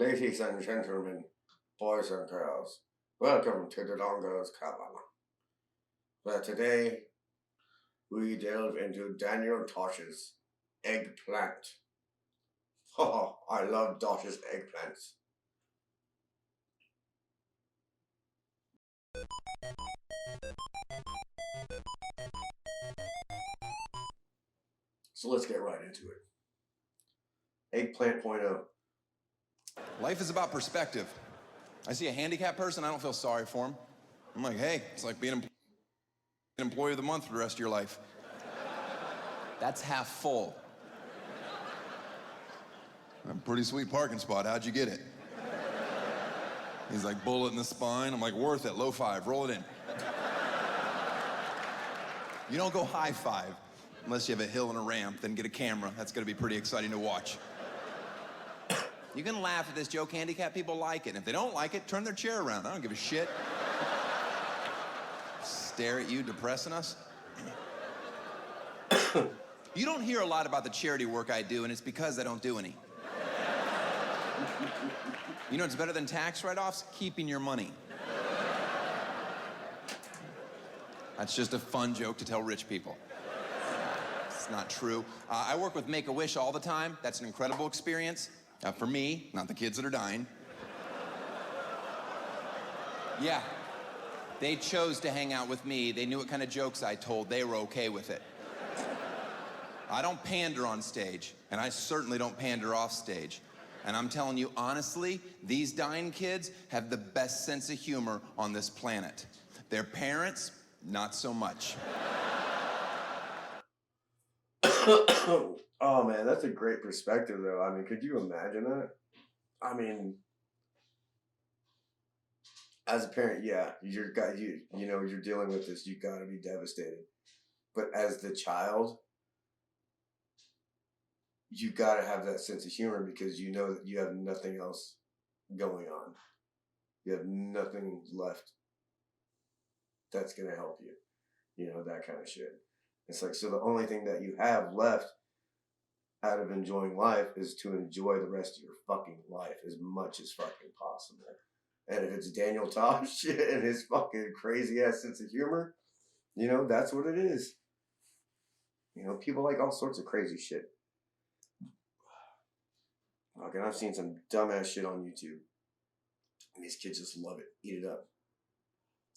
Ladies and gentlemen, boys and girls, welcome to Dodongo's Cabana, where today we delve into Daniel Tosh's Eggplant. Oh, I love Tosh's eggplants. So let's get right into it. Eggplant point oh. Life is about perspective. I see a handicapped person, I don't feel sorry for him. I'm like, hey, it's like being an employee of the month for the rest of your life. That's half full. A pretty sweet parking spot, how'd you get it? He's like, bullet in the spine. I'm like, worth it, low five, roll it in. You don't go high five unless you have a hill and a ramp, then get a camera. That's gonna be pretty exciting to watch. You can laugh at this joke, handicapped people like it. And if they don't like it, turn their chair around. I don't give a shit. Stare at you, depressing us. You don't hear a lot about the charity work I do, and it's because I don't do any. You know what's better than tax write-offs? Keeping your money. That's just a fun joke to tell rich people. It's not true. I work with Make-A-Wish all the time. That's an incredible experience. For me, not the kids that are dying. Yeah, they chose to hang out with me. They knew what kind of jokes I told. They were okay with it. I don't pander on stage, and I certainly don't pander off stage. And I'm telling you, honestly, these dying kids have the best sense of humor on this planet. Their parents, not so much. Oh man, that's a great perspective though. I mean, could you imagine that? I mean, as a parent, yeah, you're dealing with this, you gotta be devastated. But as the child, you gotta have that sense of humor because you know that you have nothing else going on. You have nothing left that's gonna help you. You know, that kind of shit. It's like, so the only thing that you have left out of enjoying life is to enjoy the rest of your fucking life as much as fucking possible. And if it's Daniel Tosh and his fucking crazy ass sense of humor, you know, that's what it is. You know, people like all sorts of crazy shit. Okay, I've seen some dumbass shit on YouTube. And these kids just love it. Eat it up.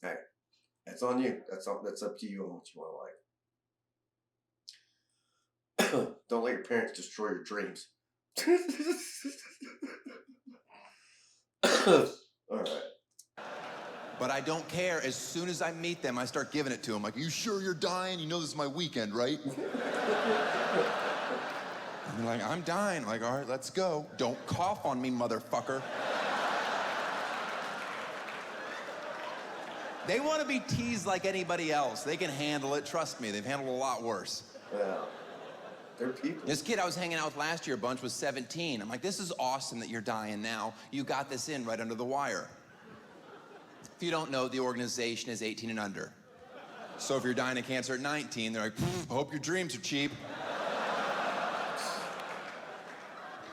Hey, that's on you. That's up to you on what you want to like. Don't let your parents destroy your dreams. Alright. But I don't care. As soon as I meet them, I start giving it to them. Like, you sure you're dying? You know this is my weekend, right? And they're like, I'm dying. I'm like, all right, let's go. Don't cough on me, motherfucker. They want to be teased like anybody else. They can handle it. Trust me, they've handled a lot worse. Yeah. They're people. This kid I was hanging out with last year a bunch was 17. I'm like, this is awesome that you're dying now. You got this in right under the wire. If you don't know, the organization is 18 and under. So if you're dying of cancer at 19, they're like, hope your dreams are cheap.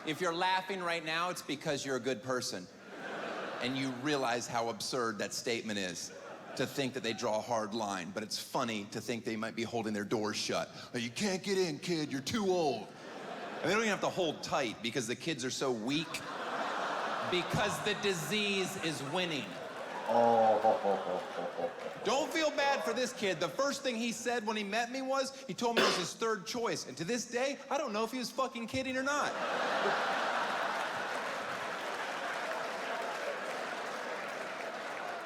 If you're laughing right now, it's because you're a good person. And you realize how absurd that statement is. To think that they draw a hard line, but it's funny to think they might be holding their doors shut. Like, you can't get in, kid, you're too old. And they don't even have to hold tight because the kids are so weak. Because the disease is winning. Don't feel bad for this kid. The first thing he said when he met me was, he told me it was his third choice. And to this day, I don't know if he was fucking kidding or not.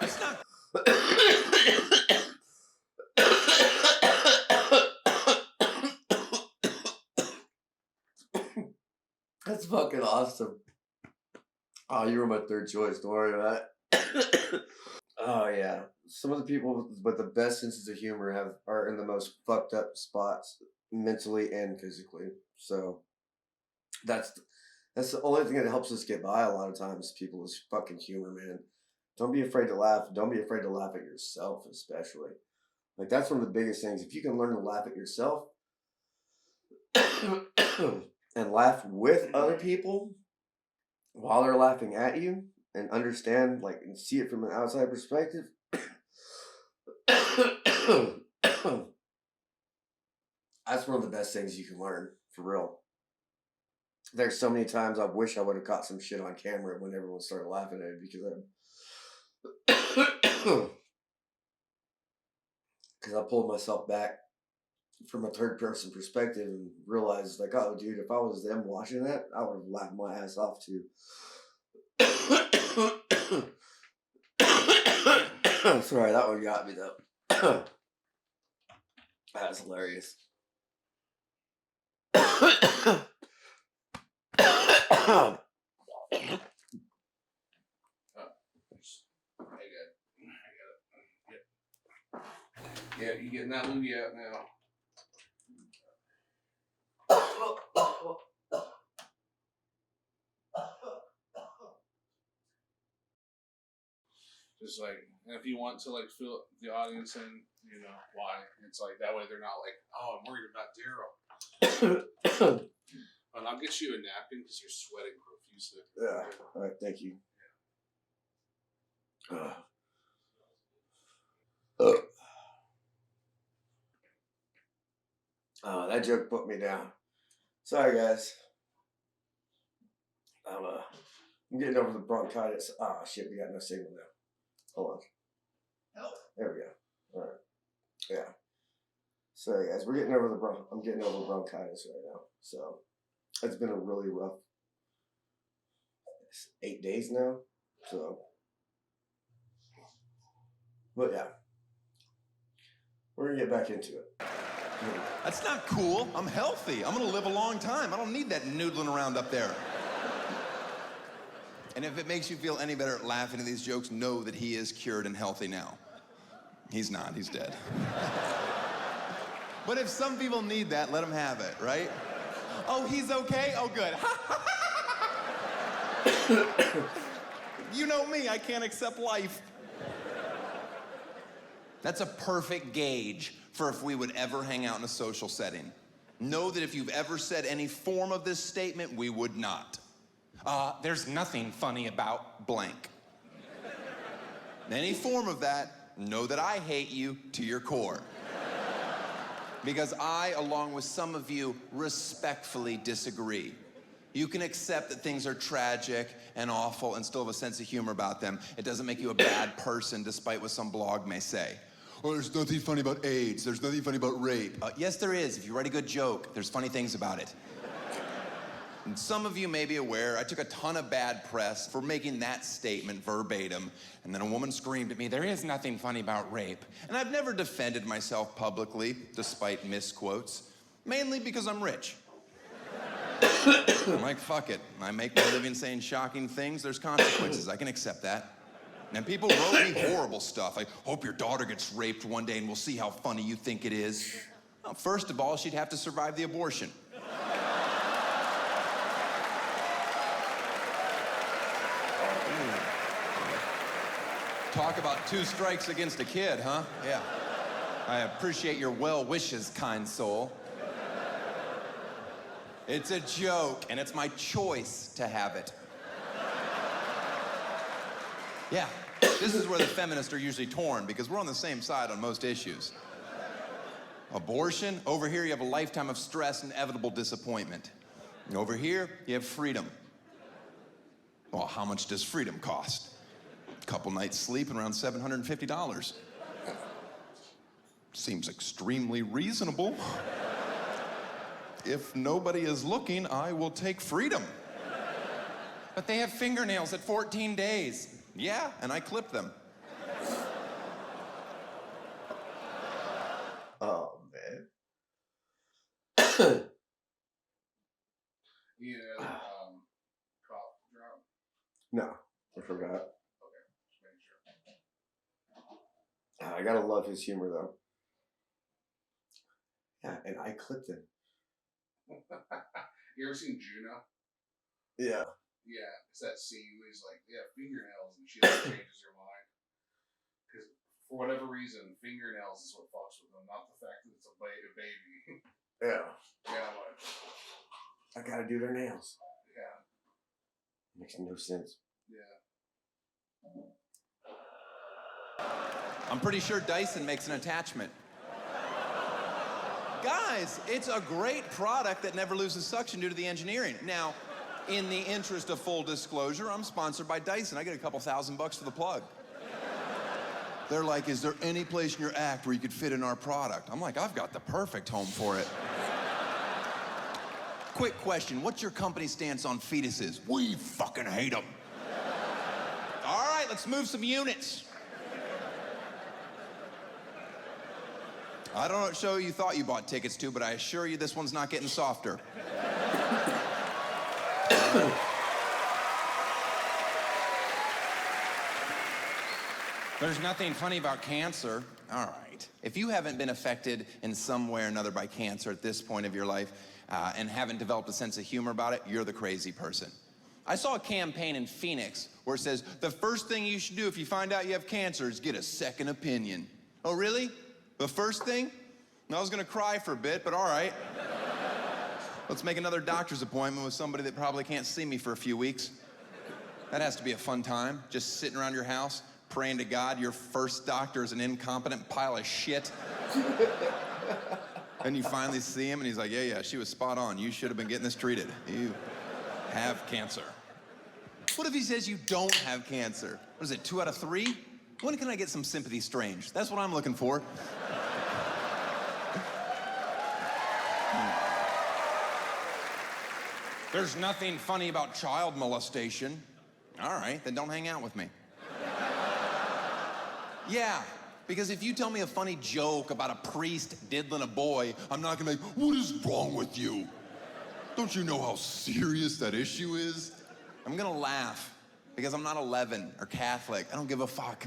It's not... That's fucking awesome. Oh, you were my third choice. Don't worry about it. Oh yeah, some of the people with the best senses of humor are in the most fucked up spots mentally and physically. So that's the only thing that helps us get by a lot of times. People is fucking humor, man. Don't be afraid to laugh. Don't be afraid to laugh at yourself, especially. Like, that's one of the biggest things. If you can learn to laugh at yourself and laugh with other people, while they're laughing at you and understand, like, and see it from an outside perspective, that's one of the best things you can learn, for real. There's so many times I wish I would have caught some shit on camera when everyone started laughing at it because I pulled myself back from a third person perspective and realized, like, oh, dude, if I was them watching that, I would have laughed my ass off too. Sorry, that one got me though. That was hilarious. Yeah, you getting that movie out now? Just like, and if you want to like fill the audience in, you know why? It's like that way they're not like, oh, I'm worried about Daryl. And I'll get you a napkin because you're sweating profusely. Yeah. All right. Thank you. Oh, that joke put me down. Sorry, guys. I'm getting over the bronchitis. Ah, shit, we got no signal now. Hold on. There we go. All right. Yeah. Sorry, guys. I'm getting over the bronchitis right now. So it's been a really rough 8 days now. So, but yeah, we're gonna get back into it. That's not cool. I'm healthy. I'm gonna live a long time. I don't need that noodling around up there. And if it makes you feel any better at laughing at these jokes, know that he is cured and healthy now. He's not, he's dead. But if some people need that, let them have it, right? Oh, he's okay? Oh, good. You know me, I can't accept life. That's a perfect gauge for if we would ever hang out in a social setting. Know that if you've ever said any form of this statement, we would not. There's nothing funny about blank. Any form of that, know that I hate you to your core. Because I, along with some of you, respectfully disagree. You can accept that things are tragic and awful and still have a sense of humor about them. It doesn't make you a bad person, despite what some blog may say. Oh, there's nothing funny about AIDS. There's nothing funny about rape. Yes, there is. If you write a good joke, there's funny things about it. And some of you may be aware, I took a ton of bad press for making that statement verbatim, and then a woman screamed at me, there is nothing funny about rape. And I've never defended myself publicly, despite misquotes, mainly because I'm rich. I'm like, fuck it. I make my living saying shocking things, there's consequences. I can accept that. And people wrote me horrible stuff. I hope your daughter gets raped one day and we'll see how funny you think it is. Well, first of all, she'd have to survive the abortion. Talk about 2 strikes against a kid, huh? Yeah. I appreciate your well wishes, kind soul. It's a joke, and it's my choice to have it. Yeah, this is where the feminists are usually torn, because we're on the same side on most issues. Abortion, over here you have a lifetime of stress and inevitable disappointment. And over here, you have freedom. Well, how much does freedom cost? A couple nights sleep and around $750. Seems extremely reasonable. If nobody is looking, I will take freedom. But they have fingernails at 14 days. Yeah, and I clip them. Oh, man. Yeah, cough drop. No, I forgot. Okay, just making sure. I gotta love his humor, though. Yeah, and I clipped him. You ever seen Juno? Yeah. Yeah, it's that scene where he's like, yeah, fingernails, and she like changes her mind. Because for whatever reason, fingernails is what fucks with them, not the fact that it's a baby. Yeah. Yeah, like, I gotta do their nails. yeah. Makes no sense. Yeah. I'm pretty sure Dyson makes an attachment. Guys, it's a great product that never loses suction due to the engineering. Now, in the interest of full disclosure, I'm sponsored by Dyson. I get a couple $1,000 for the plug. They're like, is there any place in your act where you could fit in our product? I'm like, I've got the perfect home for it. Quick question, what's your company stance on fetuses? We fucking hate them. All right, let's move some units. I don't know what show you thought you bought tickets to, but I assure you this one's not getting softer. There's nothing funny about cancer. All right. If you haven't been affected in some way or another by cancer at this point of your life and haven't developed a sense of humor about it, you're the crazy person. I saw a campaign in Phoenix where it says, the first thing you should do if you find out you have cancer is get a second opinion. Oh, really? The first thing? I was gonna cry for a bit, but all right. Let's make another doctor's appointment with somebody that probably can't see me for a few weeks. That has to be a fun time, just sitting around your house, praying to God your first doctor is an incompetent pile of shit. And you finally see him and he's like, yeah, she was spot on. You should have been getting this treated. You have cancer. What if he says you don't have cancer? What is it, 2 out of 3? When can I get some sympathy strange? That's what I'm looking for. There's nothing funny about child molestation. All right, then don't hang out with me. Yeah, because if you tell me a funny joke about a priest diddling a boy, I'm not gonna be like, what is wrong with you? Don't you know how serious that issue is? I'm gonna laugh because I'm not 11 or Catholic. I don't give a fuck.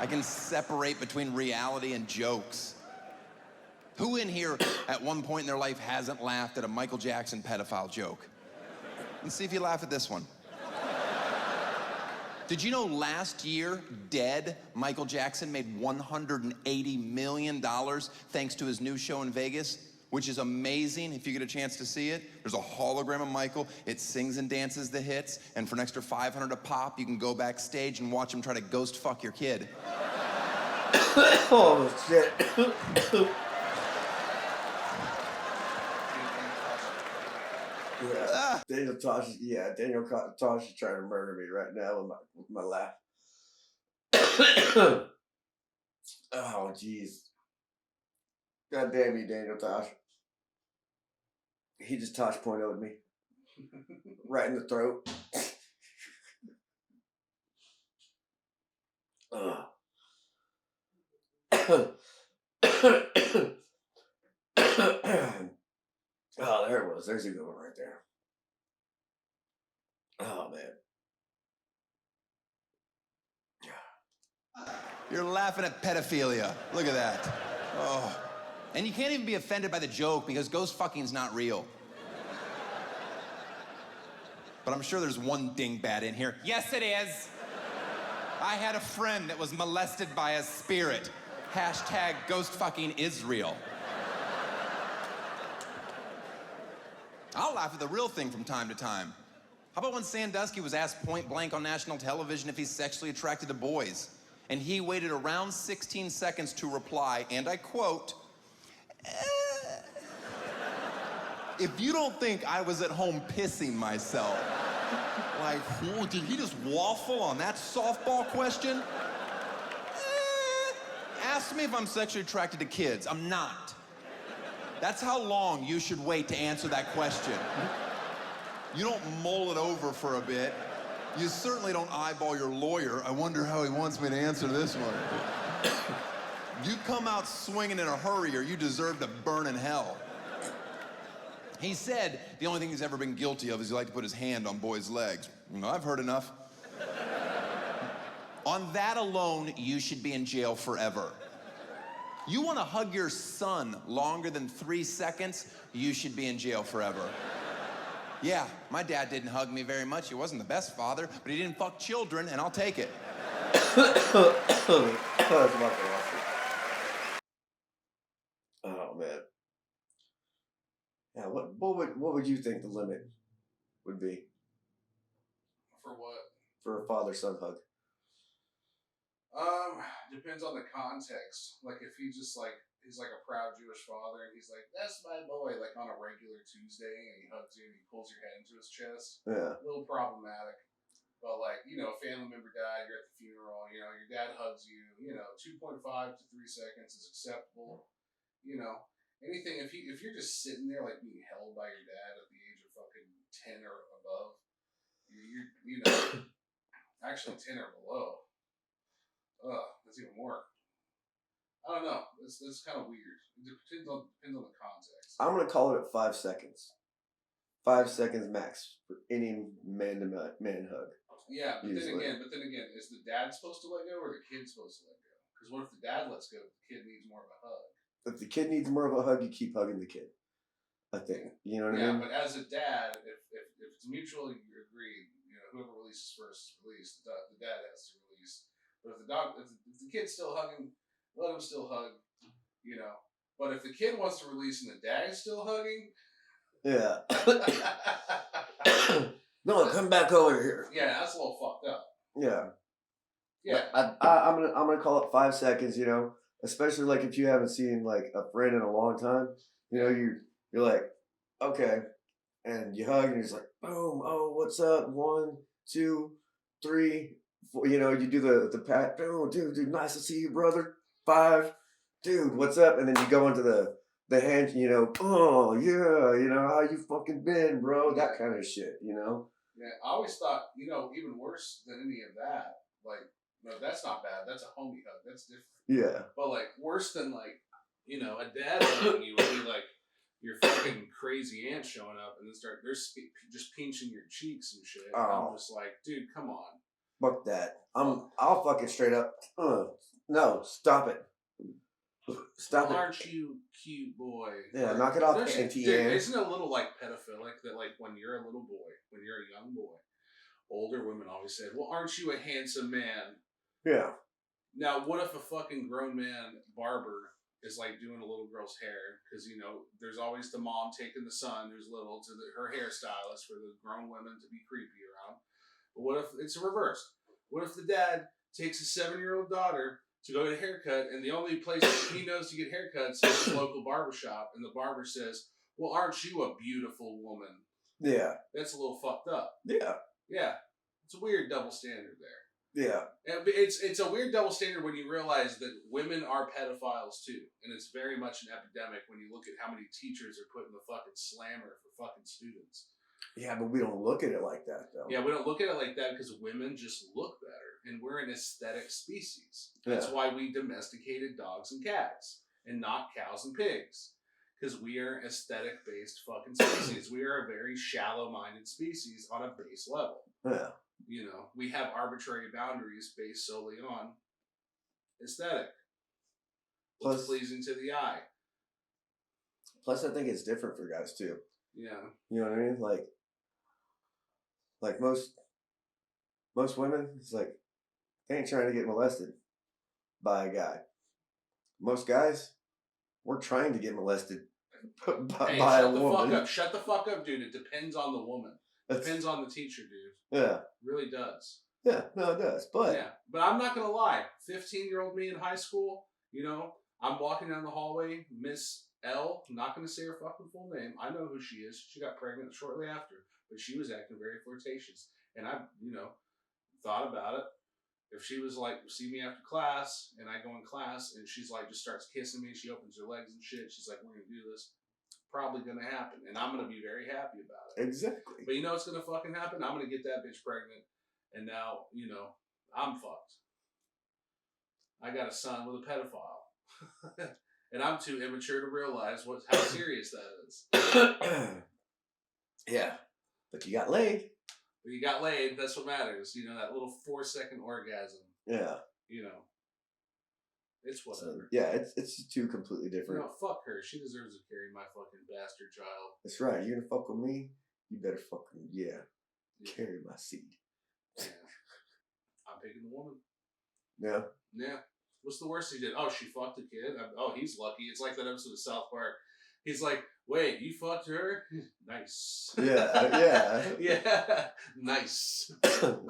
I can separate between reality and jokes. Who in here at one point in their life hasn't laughed at a Michael Jackson pedophile joke? Let's see if you laugh at this one. Did you know last year, dead, Michael Jackson made $180 million thanks to his new show in Vegas, which is amazing if you get a chance to see it. There's a hologram of Michael. It sings and dances the hits, and for an extra $500 a pop, you can go backstage and watch him try to ghost fuck your kid. Oh, shit. Yeah. Daniel Tosh is trying to murder me right now with my laugh. Oh, jeez. God damn you, Daniel Tosh. He just Tosh point out me. Right in the throat. Oh, there it was. There's a good one right there. Oh, man. You're laughing at pedophilia. Look at that. Oh. And you can't even be offended by the joke because ghost fucking's not real. But I'm sure there's one dingbat in here. Yes, it is. I had a friend that was molested by a spirit. Hashtag ghost fucking is real. I'll laugh at the real thing from time to time. How about when Sandusky was asked point blank on national television if he's sexually attracted to boys? And he waited around 16 seconds to reply, and I quote, if you don't think I was at home pissing myself, like, whoa, did he just waffle on that softball question? Ask me if I'm sexually attracted to kids. I'm not. That's how long you should wait to answer that question. You don't mull it over for a bit. You certainly don't eyeball your lawyer. I wonder how he wants me to answer this one. You come out swinging in a hurry or you deserve to burn in hell. He said the only thing he's ever been guilty of is he liked to put his hand on boys' legs. I've heard enough. On that alone, you should be in jail forever. You want to hug your son longer than 3 seconds, you should be in jail forever. Yeah, my dad didn't hug me very much. He wasn't the best father, but he didn't fuck children, and I'll take it. Oh, man. Yeah, what would you think the limit would be? For what? For a father-son hug. Depends on the context. Like if he's like a proud Jewish father and he's like, that's my boy, like on a regular Tuesday and he hugs you and he pulls your head into his chest. Yeah. A little problematic. But like, you know, a family member died, you're at the funeral, you know, your dad hugs you, you know, 2.5 to 3 seconds is acceptable. You know, anything if you're just sitting there like being held by your dad at the age of fucking 10 or above, you're you know, actually 10 or below. That's even more. I don't know. It's kind of weird. It depends on the context. I'm gonna call it at 5 seconds. 5 seconds max for any man hug. Yeah, but usually. then again, is the dad supposed to let go or the kid supposed to let go? Because what if the dad lets go, the kid needs more of a hug? If the kid needs more of a hug, you keep hugging the kid. I think. You know what I mean? Yeah, but as a dad, if it's mutually agreed, you know, whoever releases first is released. The dad has to release. But if the kid's still hugging, let him still hug. You know. But if the kid wants to release and the dad is still hugging, yeah. No, come back over here. Yeah, that's a little fucked up. Yeah. Yeah. I'm gonna call it 5 seconds. You know, especially like if you haven't seen like a friend in a long time. You know, you're like, okay, and you hug, and you're just like, boom, oh, what's up? 1, 2, 3, 4. You know, you do the pat. Oh, dude, nice to see you, brother. 5, dude, what's up? And then you go into the hand. You know, oh yeah, you know how you fucking been, bro? That kind of shit. You know. Yeah, I always thought, you know, even worse than any of that, like, no, that's not bad. That's a homie hug. That's different. Yeah. But, like, worse than, like, you know, a dad hugging you would be like your fucking crazy aunt showing up and then they're just pinching your cheeks and shit. Oh. I'm just like, dude, come on. Fuck that. I'll fucking straight up. No, stop it. Stop it. Aren't you cute, boy? Yeah, knock it off, Auntie Anne. Isn't it a little like pedophilic that like when you're a little boy, when you're a young boy, older women always said, "Well, aren't you a handsome man?" Yeah. Now, what if a fucking grown man barber is like doing a little girl's hair? Because you know, there's always the mom taking the son who's little to her hairstylist for the grown women to be creepy around. But what if it's reversed? What if the dad takes his 7-year-old daughter to go get a haircut, and the only place he knows to get haircuts is his local barbershop, and the barber says, "Well, aren't you a beautiful woman?" Yeah. That's a little fucked up. Yeah. Yeah. It's a weird double standard there. Yeah. And it's a weird double standard when you realize that women are pedophiles too, and it's very much an epidemic when you look at how many teachers are putting the fucking slammer for fucking students. Yeah, but we don't look at it like that, though. Yeah, we don't look at it like that because women just look better, and we're an aesthetic species. That's why we domesticated dogs and cats, and not cows and pigs, because we are aesthetic-based fucking species. We are a very shallow-minded species on a base level. Yeah. You know, we have arbitrary boundaries based solely on aesthetic. What's pleasing to the eye. Plus, I think it's different for guys too. Yeah. You know what I mean? Like most women, it's like they ain't trying to get molested by a guy. Most guys, we're trying to get molested by a woman. Shut the fuck up, dude. It depends on the woman. Depends on the teacher, dude. Yeah. It really does. Yeah, no, it does. But yeah, but I'm not gonna lie. 15-year-old me in high school, you know, I'm walking down the hallway, Miss L, I'm not gonna say her fucking full name. I know who she is. She got pregnant shortly after, but she was acting very flirtatious. And I, you know, thought about it. If she was like, see me after class, and I go in class, and she's like, just starts kissing me, she opens her legs and shit, she's like, we're gonna do this. Probably gonna happen. And I'm gonna be very happy about it. Exactly. But you know what's gonna fucking happen? I'm gonna get that bitch pregnant. And now, you know, I'm fucked. I got a son with a pedophile. And I'm too immature to realize how serious that is. Yeah. But you got laid. But you got laid, that's what matters. You know, that little 4-second orgasm. Yeah. You know. It's whatever. So, yeah, it's two completely different. No, fuck her. She deserves to carry my fucking bastard child. That's right. You're gonna fuck with me? You better fucking, carry my seed. Yeah. I'm picking the woman. Yeah. Yeah. What's the worst he did? Oh, she fucked a kid? Oh, he's lucky. It's like that episode of South Park. He's like, wait, you fucked her? Nice. Yeah. Yeah. Nice.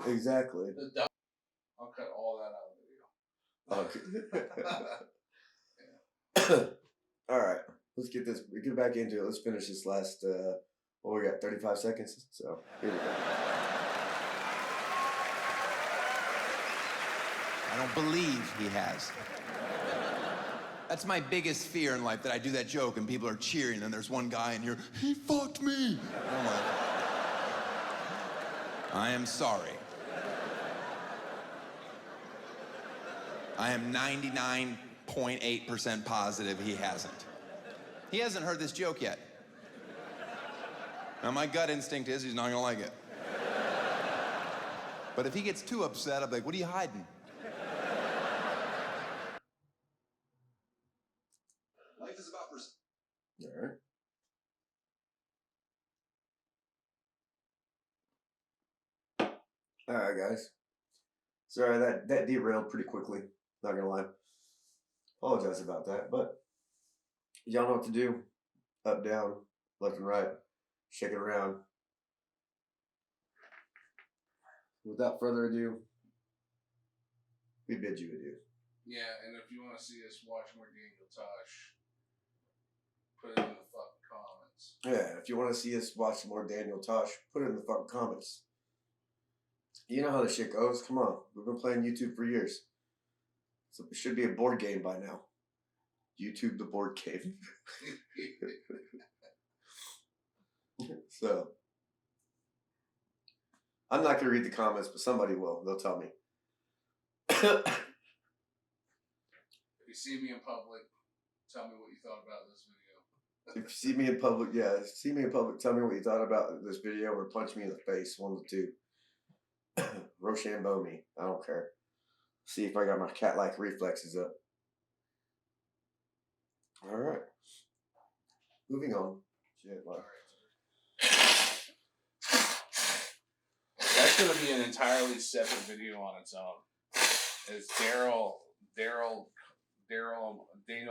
Exactly. I'll cut all that out of the video. Okay. All right. Let's get back into it. Let's finish this last, we got 35 seconds. So, here we go. I don't believe he has. That's my biggest fear in life, that I do that joke and people are cheering and there's one guy and you're, he fucked me. And I'm like, I am sorry. I am 99.8% positive he hasn't. He hasn't heard this joke yet. Now my gut instinct is he's not gonna like it. But if he gets too upset, I'm like, what are you hiding? Life is about All right. All right, guys. Sorry, that derailed pretty quickly. Not gonna lie. Apologize about that, but y'all know what to do. Up, down, left and right. Shake it around. Without further ado, we bid you adieu. Yeah, and if you want to see us watch more Daniel Tosh, put it in the fucking comments. Yeah, if you want to see us watch more Daniel Tosh, put it in the fucking comments. You know how this shit goes. Come on. We've been playing YouTube for years. So it should be a board game by now. YouTube the board game. So, I'm not going to read the comments, but somebody will. They'll tell me. If you see me in public, tell me what you thought about this video. If you see me in public, tell me what you thought about this video or punch me in the face, one of the two. Rochambeau me. I don't care. See if I got my cat-like reflexes up. All right. Moving on. Shit, wow. That's gonna be an entirely separate video on its own. It's Daniel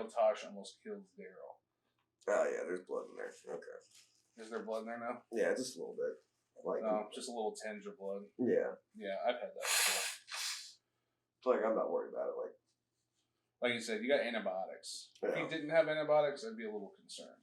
Tosh almost kills Daryl. Oh yeah, there's blood in there. Okay. Is there blood in there now? Yeah, just a little bit. Like Just a little tinge of blood. Yeah. Yeah, I've had that before. Like I'm not worried about it. Like you said, you got antibiotics. Yeah. If you didn't have antibiotics, I'd be a little concerned.